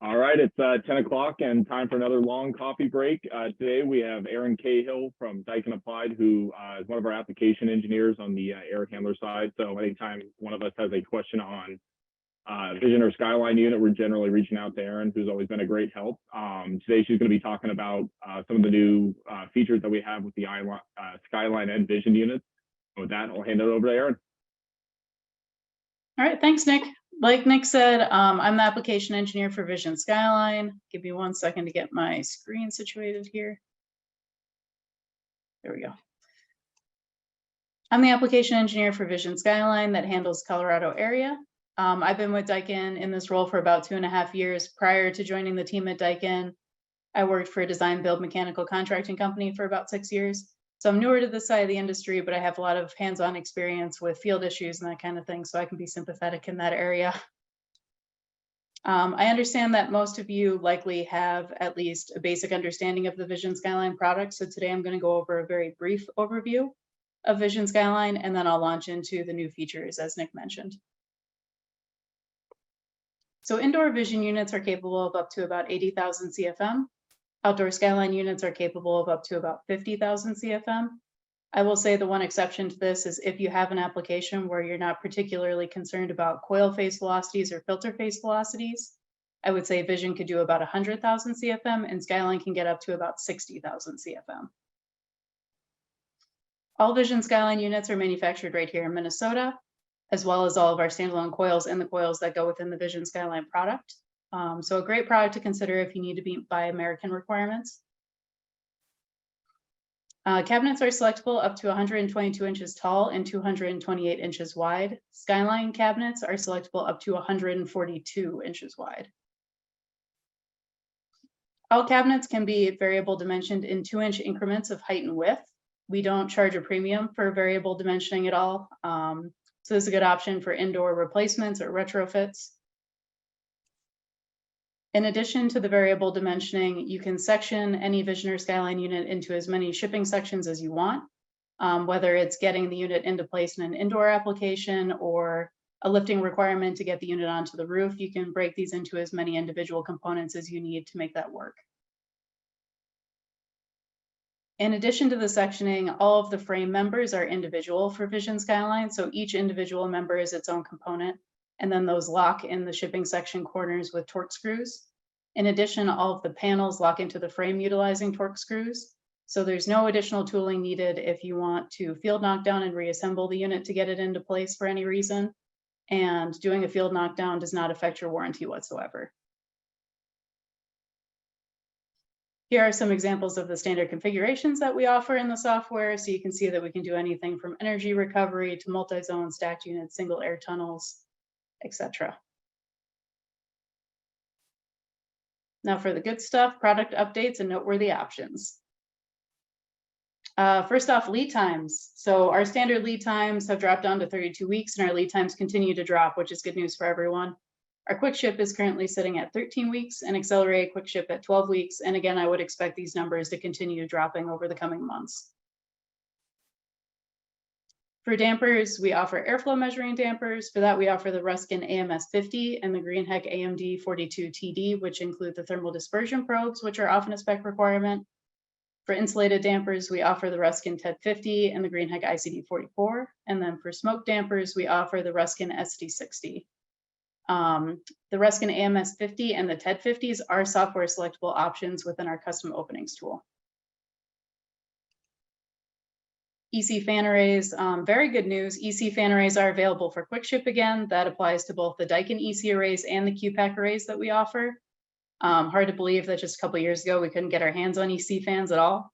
All right, it's 10 o'clock and time for another long coffee break. Today we have Aaron Cahill from Daikin Applied, who is one of our application engineers on the air handler side. So anytime one of us has a question on Vision or Skyline unit, we're generally reaching out to Aaron, who's always been a great help. Today she's going to be talking about some of the new features that we have with the Skyline and Vision units. And with that, I'll hand it over to Aaron. All right, thanks, Nick. Like Nick said, I'm the application engineer for Vision Skyline. Give me 1 second to get my screen situated here. There we go. I'm the application engineer for Vision Skyline that handles Colorado area. I've been with Daikin in this role for about 2.5 years. Prior to joining the team at Daikin, I worked for a design build mechanical contracting company for about 6 years. So I'm newer to this side of the industry, but I have a lot of hands-on experience with field issues and that kind of thing, so I can be sympathetic in that area. I understand that most of you likely have at least a basic understanding of the Vision Skyline product, so today I'm going to go over a very brief overview of Vision Skyline, and then I'll launch into the new features, as Nick mentioned. So indoor Vision units are capable of up to about 80,000 CFM. Outdoor Skyline units are capable of up to about 50,000 CFM. I will say the one exception to this is if you have an application where you're not particularly concerned about coil face velocities or filter face velocities, I would say Vision could do about 100,000 CFM and Skyline can get up to about 60,000 CFM. All Vision Skyline units are manufactured right here in Minnesota, as well as all of our standalone coils and the coils that go within the Vision Skyline product. So a great product to consider if you need to be by American requirements. Cabinets are selectable up to 122 inches tall and 228 inches wide. Skyline cabinets are selectable up to 142 inches wide. All cabinets can be variable dimensioned in 2-inch increments of height and width. We don't charge a premium for variable dimensioning at all. So this is a good option for indoor replacements or retrofits. In addition to the variable dimensioning, you can section any Vision or Skyline unit into as many shipping sections as you want, whether it's getting the unit into place in an indoor application or a lifting requirement to get the unit onto the roof. You can break these into as many individual components as you need to make that work. In addition to the sectioning, all of the frame members are individual for Vision Skyline, so each individual member is its own component. And then those lock in the shipping section corners with Torx screws. In addition, all of the panels lock into the frame utilizing Torx screws. So there's no additional tooling needed if you want to field knockdown and reassemble the unit to get it into place for any reason. And doing a field knockdown does not affect your warranty whatsoever. Here are some examples of the standard configurations that we offer in the software. So you can see that we can do anything from energy recovery to multi-zone stacked units, single air tunnels, etc. Now for the good stuff, product updates and noteworthy options. First off, lead times. So our standard lead times have dropped down to 32 weeks and our lead times continue to drop, which is good news for everyone. Our quick ship is currently sitting at 13 weeks and accelerated quick ship at 12 weeks. And again, I would expect these numbers to continue dropping over the coming months. For dampers, we offer airflow measuring dampers. For that, we offer the Ruskin AMS50 and the Greenheck AMD 42TD, which include the thermal dispersion probes, which are often a spec requirement. For insulated dampers, we offer the Ruskin TED50 and the Greenheck ICD44. And then for smoke dampers, we offer the Ruskin SD60. The Ruskin AMS50 and the TED50s are software selectable options within our custom openings tool. EC fan arrays, very good news. EC fan arrays are available for quick ship again. That applies to both the Daikin EC arrays and the QPAC arrays that we offer. Hard to believe that just a couple of years ago, we couldn't get our hands on EC fans at all.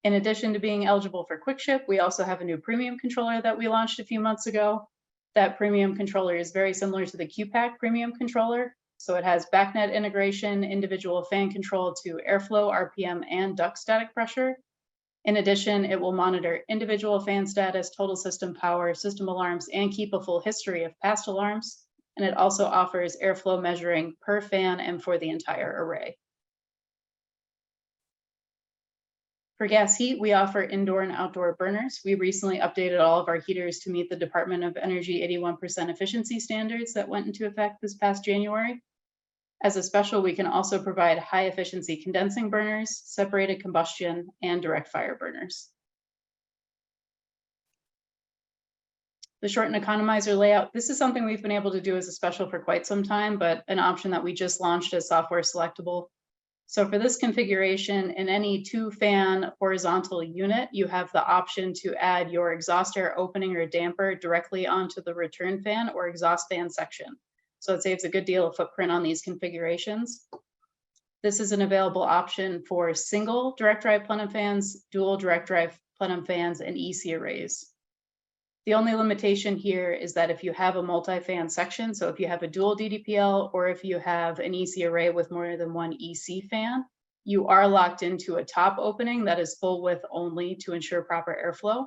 In addition to being eligible for quick ship, we also have a new premium controller that we launched a few months ago. That premium controller is very similar to the QPAC premium controller. So it has backnet integration, individual fan control to airflow, RPM, and duct static pressure. In addition, it will monitor individual fan status, total system power, system alarms, and keep a full history of past alarms. And it also offers airflow measuring per fan and for the entire array. For gas heat, we offer indoor and outdoor burners. We recently updated all of our heaters to meet the Department of Energy 81% efficiency standards that went into effect this past January. As a special, we can also provide high efficiency condensing burners, separated combustion, and direct fire burners. The shorten economizer layout, this is something we've been able to do as a special for quite some time, but an option that we just launched as software selectable. So for this configuration, in any 2-fan horizontal unit, you have the option to add your exhaust air opening or damper directly onto the return fan or exhaust fan section. So it saves a good deal of footprint on these configurations. This is an available option for single direct drive plenum fans, dual direct drive plenum fans, and EC arrays. The only limitation here is that if you have a multi-fan section, so if you have a dual DDPL or if you have an EC array with more than one EC fan, you are locked into a top opening that is full width only to ensure proper airflow.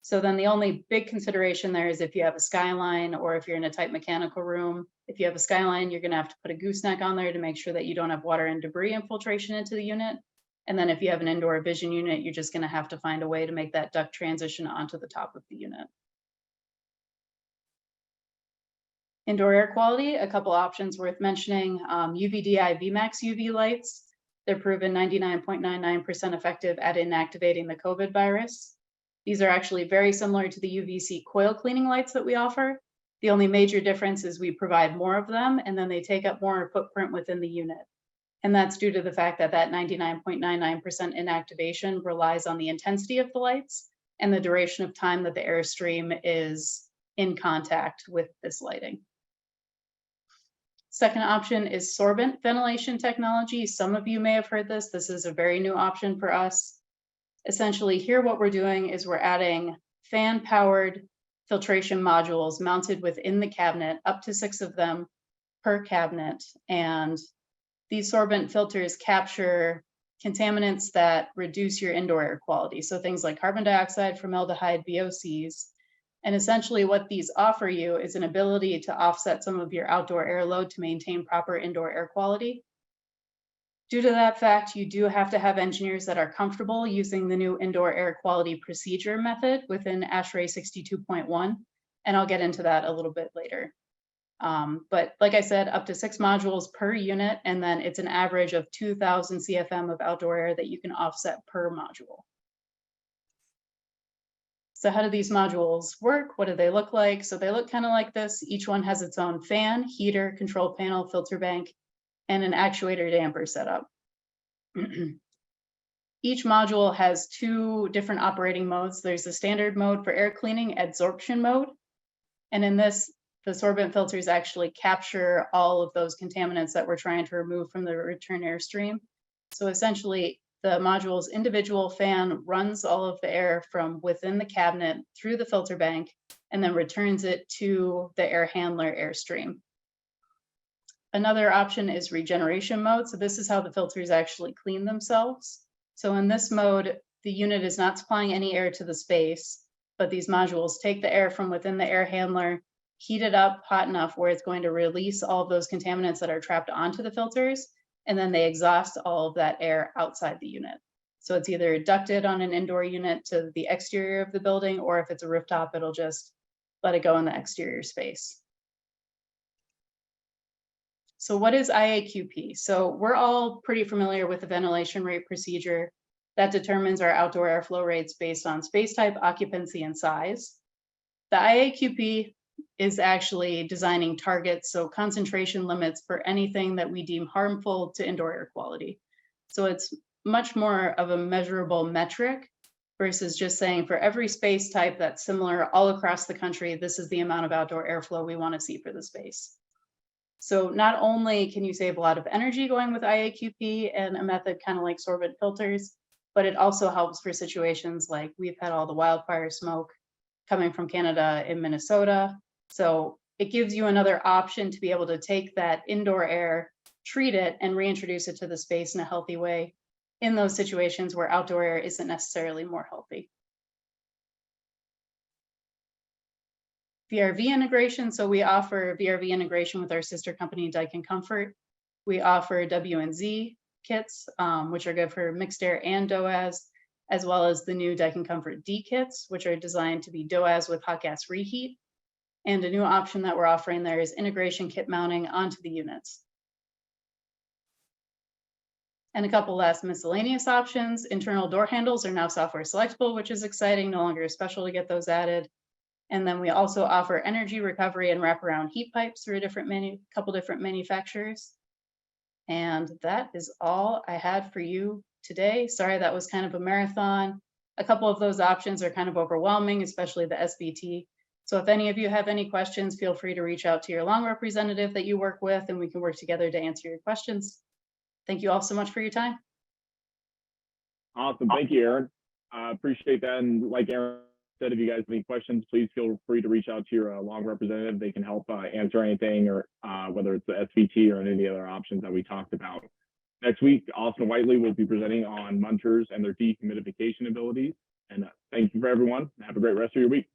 So then the only big consideration there is if you have a skyline or if you're in a tight mechanical room. If you have a skyline, you're going to have to put a gooseneck on there to make sure that you don't have water and debris infiltration into the unit. And then if you have an indoor vision unit, you're just going to have to find a way to make that duct transition onto the top of the unit. Indoor air quality, a couple options worth mentioning. UVDI VMAX UV lights. They're proven 99.99% effective at inactivating the COVID virus. These are actually very similar to the UVC coil cleaning lights that we offer. The only major difference is we provide more of them and then they take up more footprint within the unit. And that's due to the fact that that 99.99% inactivation relies on the intensity of the lights and the duration of time that the airstream is in contact with this lighting. Second option is sorbent ventilation technology. Some of you may have heard this. This is a very new option for us. Essentially, here what we're doing is we're adding fan-powered filtration modules mounted within the cabinet, up to 6 of them per cabinet. And these sorbent filters capture contaminants that reduce your indoor air quality. So things like carbon dioxide, formaldehyde, VOCs. And essentially what these offer you is an ability to offset some of your outdoor air load to maintain proper indoor air quality. Due to that fact, you do have to have engineers that are comfortable using the new indoor air quality procedure method within ASHRAE 62.1, and I'll get into that a little bit later. But like I said, up to 6 modules per unit, and then it's an average of 2,000 CFM of outdoor air that you can offset per module. So how do these modules work? What do they look like? So they look kind of like this. Each one has its own fan, heater, control panel, filter bank, and an actuator damper setup. Each module has 2 different operating modes. There's the standard mode for air cleaning, adsorption mode. And in this, the sorbent filters actually capture all of those contaminants that we're trying to remove from the return airstream. So essentially, the module's individual fan runs all of the air from within the cabinet through the filter bank and then returns it to the air handler airstream. Another option is regeneration mode. So this is how the filters actually clean themselves. So in this mode, the unit is not supplying any air to the space, but these modules take the air from within the air handler, heat it up hot enough where it's going to release all of those contaminants that are trapped onto the filters, and then they exhaust all of that air outside the unit. So it's either ducted on an indoor unit to the exterior of the building, or if it's a rooftop, it'll just let it go in the exterior space. So what is IAQP? So we're all pretty familiar with the ventilation rate procedure that determines our outdoor airflow rates based on space type, occupancy, and size. The IAQP is actually designing targets, so concentration limits for anything that we deem harmful to indoor air quality. So it's much more of a measurable metric versus just saying for every space type that's similar all across the country, this is the amount of outdoor airflow we want to see for the space. So not only can you save a lot of energy going with IAQP and a method kind of like sorbent filters, but it also helps for situations like we've had all the wildfire smoke coming from Canada in Minnesota. So it gives you another option to be able to take that indoor air, treat it, and reintroduce it to the space in a healthy way in those situations where outdoor air isn't necessarily more healthy. VRV integration. So we offer VRV integration with our sister company, Daikin Comfort. We offer W&Z kits, which are good for mixed air and DOAS, as well as the new Daikin Comfort D kits, which are designed to be DOAS with hot gas reheat. And a new option that we're offering there is integration kit mounting onto the units. And a couple last miscellaneous options. Internal door handles are now software selectable, which is exciting, no longer special to get those added. And then we also offer energy recovery and wraparound heat pipes through a couple different manufacturers. And that is all I had for you today. Sorry, that was kind of a marathon. A couple of those options are kind of overwhelming, especially the SBT. So if any of you have any questions, feel free to reach out to your long representative that you work with, and we can work together to answer your questions. Thank you all so much for your time. Awesome. Thank you, Aaron. Appreciate that. And like Aaron said, if you guys have any questions, please feel free to reach out to your long representative. They can help answer anything, or whether it's the SVT or any other options that we talked about. Next week, Austin Whiteley will be presenting on munters and their dehumidification abilities. And thank you for everyone. Have a great rest of your week.